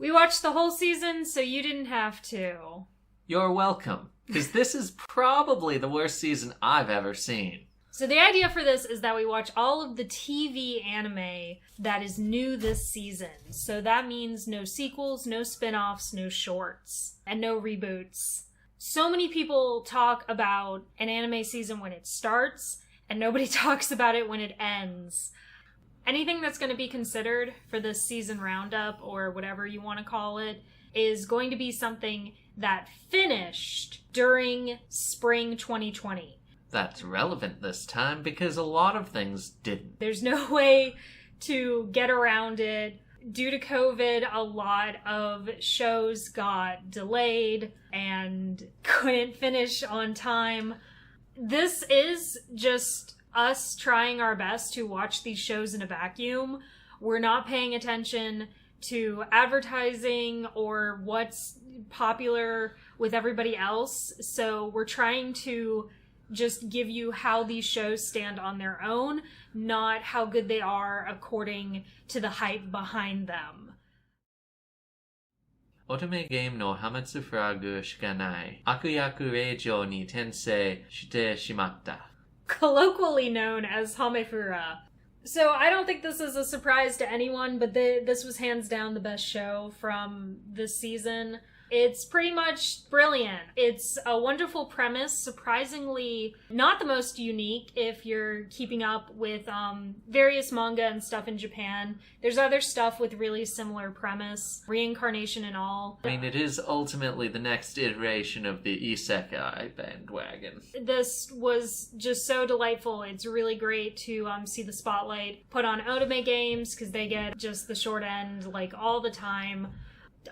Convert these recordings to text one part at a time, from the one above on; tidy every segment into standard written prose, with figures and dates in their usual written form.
We watched the whole season, so you didn't have to. You're welcome, because this is probably the worst season I've ever seen. So the idea for this is that we watch all of the TV anime that is new this season. So that means no sequels, no spin-offs, no shorts, and no reboots. So many people talk about an anime season when it starts, and nobody talks about it when it ends. Anything that's going to be considered for this season roundup, or whatever you want to call it, is going to be something that finished during spring 2020. That's relevant this time because a lot of things didn't. There's no way to get around it. Due to COVID, a lot of shows got delayed and couldn't finish on time. This is just us trying our best to watch these shows in a vacuum. We're not paying attention to advertising or what's popular with everybody else. So we're trying to just give you how these shows stand on their own, not how good they are according to the hype behind them. Otome game no hamatsu furagu shika nai. Akuyaku reijou ni tensei shite shimatta. Colloquially known as Hamefura. So I don't think this is a surprise to anyone, but this was hands down the best show from this season. It's pretty much brilliant. It's a wonderful premise, surprisingly not the most unique if you're keeping up with various manga and stuff in Japan. There's other stuff with really similar premise, reincarnation and all. I mean, it is ultimately the next iteration of the isekai bandwagon. This was just so delightful. It's really great to see the spotlight put on otome games because they get just the short end like all the time.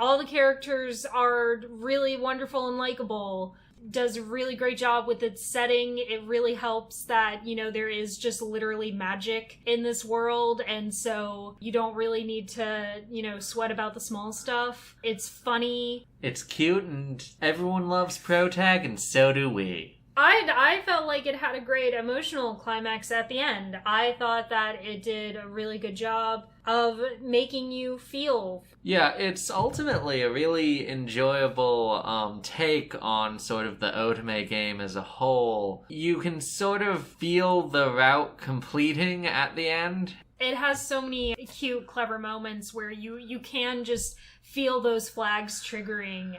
All the characters are really wonderful and likable. Does a really great job with its setting. It really helps that, you know, there is just literally magic in this world, and so you don't really need to, you know, sweat about the small stuff. It's funny. It's cute, and everyone loves protag, and so do we. I felt like it had a great emotional climax at the end. I thought that it did a really good job of making you feel. Yeah, it's ultimately a really enjoyable take on sort of the otome game as a whole. You can sort of feel the route completing at the end. It has so many cute, clever moments where you can just feel those flags triggering.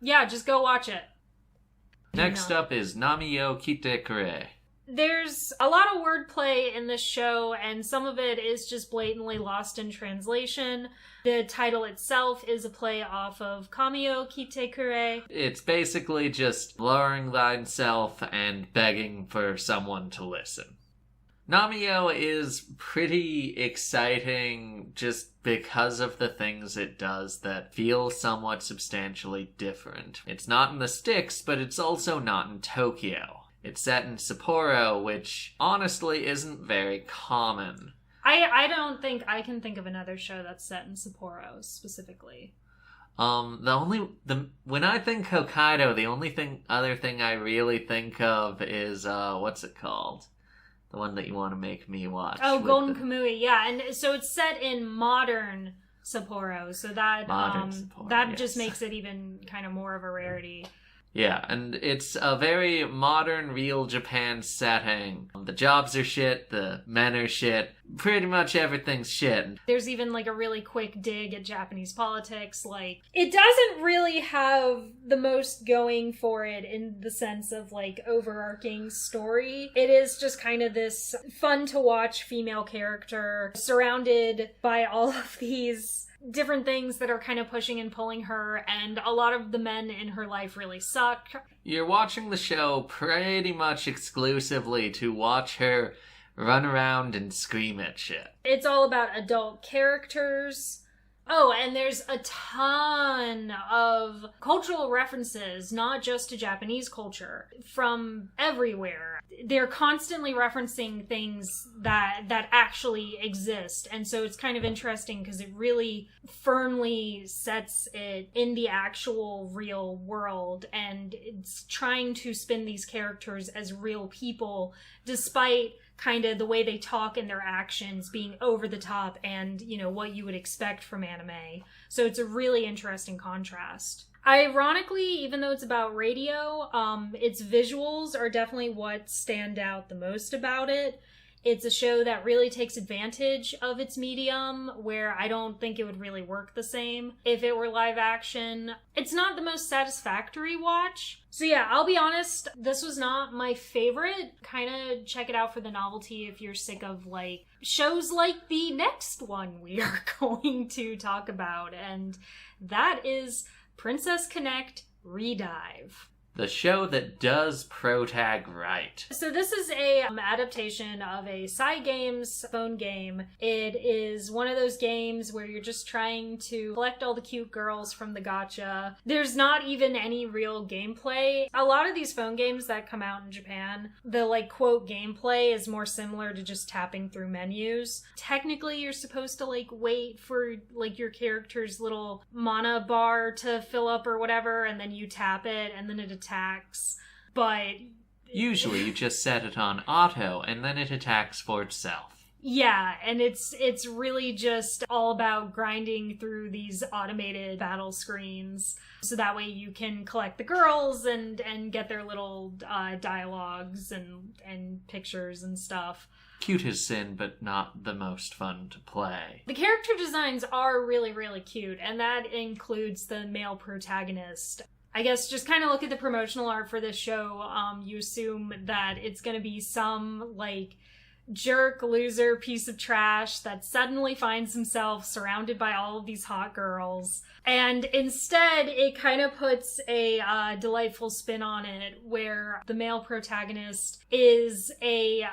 Yeah, just go watch it. Next up is Nami-yo Kite Kure. There's a lot of wordplay in this show, and some of it is just blatantly lost in translation. The title itself is a play off of Kami-yo Kite Kure. It's basically just lowering thyself and begging for someone to listen. Nami-yo is pretty exciting just because of the things it does that feel somewhat substantially different. It's not in the sticks, but it's also not in Tokyo. It's set in Sapporo, which honestly isn't very common. I don't think I can think of another show that's set in Sapporo specifically. When I think Hokkaido, the other thing I really think of is what's it called? The one that you want to make me watch. Oh, Golden Kamui, yeah. And so it's set in modern Sapporo, so that yes. Just makes it even kind of more of a rarity. Yeah, and it's a very modern, real Japan setting. The jobs are shit, the men are shit, pretty much everything's shit. There's even like a really quick dig at Japanese politics. Like, it doesn't really have the most going for it in the sense of like overarching story. It is just kind of this fun to watch female character surrounded by all of these different things that are kind of pushing and pulling her, and a lot of the men in her life really suck. You're watching the show pretty much exclusively to watch her run around and scream at shit. It's all about adult characters. Oh, and there's a ton of cultural references, not just to Japanese culture, from everywhere. They're constantly referencing things that actually exist, and so it's kind of interesting because it really firmly sets it in the actual real world, and it's trying to spin these characters as real people, despite kind of the way they talk and their actions being over the top and, you know, what you would expect from anime. So it's a really interesting contrast. Ironically, even though it's about radio, its visuals are definitely what stand out the most about it. It's a show that really takes advantage of its medium, where I don't think it would really work the same if it were live action. It's not the most satisfactory watch. So yeah, I'll be honest, this was not my favorite. Kind of check it out for the novelty if you're sick of like shows like the next one we are going to talk about, and that is Princess Connect Redive. The show that does protag right. So this is a adaptation of a Cygames phone game. It is one of those games where you're just trying to collect all the cute girls from the gacha. There's not even any real gameplay. A lot of these phone games that come out in Japan, the like quote gameplay is more similar to just tapping through menus. Technically, you're supposed to like wait for like your character's little mana bar to fill up or whatever, and then you tap it and then it attacks, but usually you just set it on auto and then it attacks for itself. Yeah, and it's really just all about grinding through these automated battle screens so that way you can collect the girls and get their little dialogues and pictures and stuff. Cute as sin, but not the most fun to play. The character designs are really, really cute, and that includes the male protagonist. I guess just kind of look at the promotional art for this show. You assume that it's going to be some, like, jerk, loser, piece of trash that suddenly finds himself surrounded by all of these hot girls. And instead, it kind of puts a delightful spin on it, where the male protagonist is a...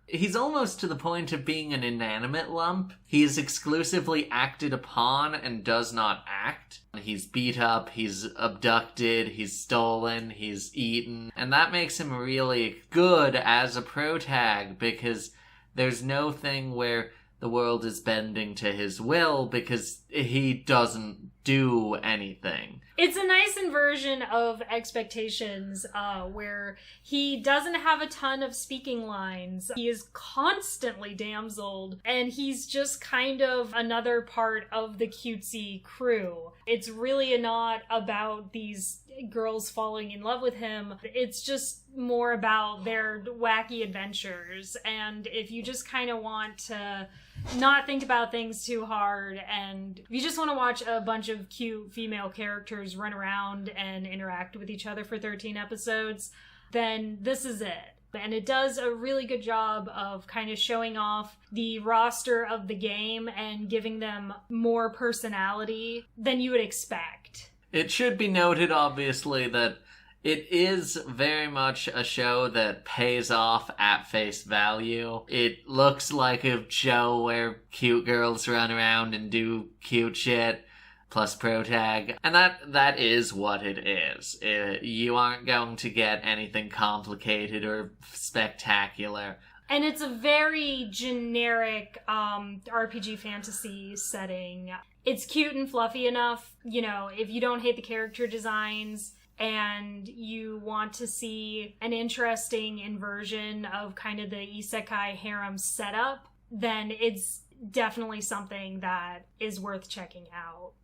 He's almost to the point of being an inanimate lump. He is exclusively acted upon and does not act. He's beat up, he's abducted, he's stolen, he's eaten. And that makes him really good as a protag, because there's no thing where the world is bending to his will because he doesn't do anything. It's a nice inversion of expectations, where he doesn't have a ton of speaking lines. He is constantly damseled, and he's just kind of another part of the cutesy crew. It's really not about these girls falling in love with him. It's just more about their wacky adventures. And if you just kind of want to not think about things too hard, and if you just want to watch a bunch of cute female characters run around and interact with each other for 13 episodes, then this is it. And it does a really good job of kind of showing off the roster of the game and giving them more personality than you would expect. It should be noted, obviously, that it is very much a show that pays off at face value. It looks like a show where cute girls run around and do cute shit, plus protag. And that is what it is. You aren't going to get anything complicated or spectacular. And it's a very generic RPG fantasy setting. It's cute and fluffy enough, you know, if you don't hate the character designs and you want to see an interesting inversion of kind of the isekai harem setup, then it's definitely something that is worth checking out.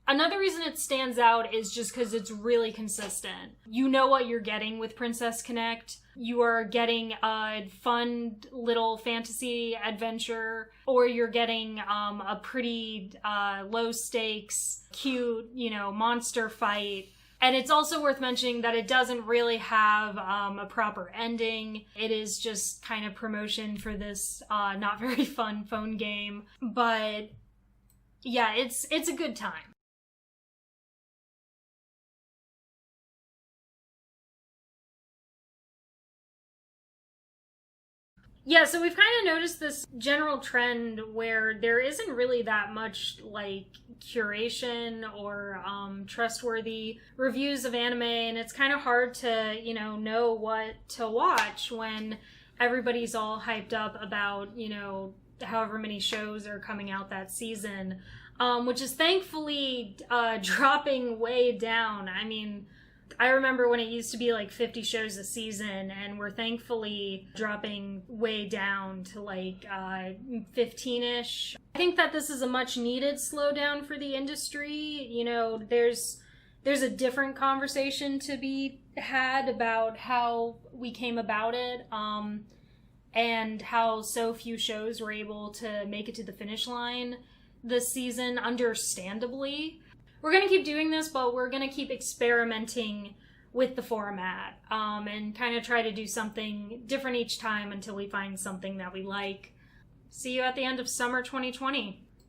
Another reason it stands out is just because it's really consistent. You know what you're getting with Princess Connect. You are getting a fun little fantasy adventure, or you're getting a pretty low stakes, cute, monster fight. And it's also worth mentioning that it doesn't really have a proper ending. It is just kind of promotion for this not very fun phone game. But yeah, it's a good time. Yeah, so we've kind of noticed this general trend where there isn't really that much, like, curation or trustworthy reviews of anime, and it's kind of hard to, know what to watch when everybody's all hyped up about, however many shows are coming out that season, which is thankfully dropping way down. I mean, I remember when it used to be like 50 shows a season, and we're thankfully dropping way down to like 15-ish. I think that this is a much needed slowdown for the industry. You know, there's a different conversation to be had about how we came about it, and how so few shows were able to make it to the finish line this season, understandably. We're going to keep doing this, but we're going to keep experimenting with the format, and kind of try to do something different each time until we find something that we like. See you at the end of summer 2020.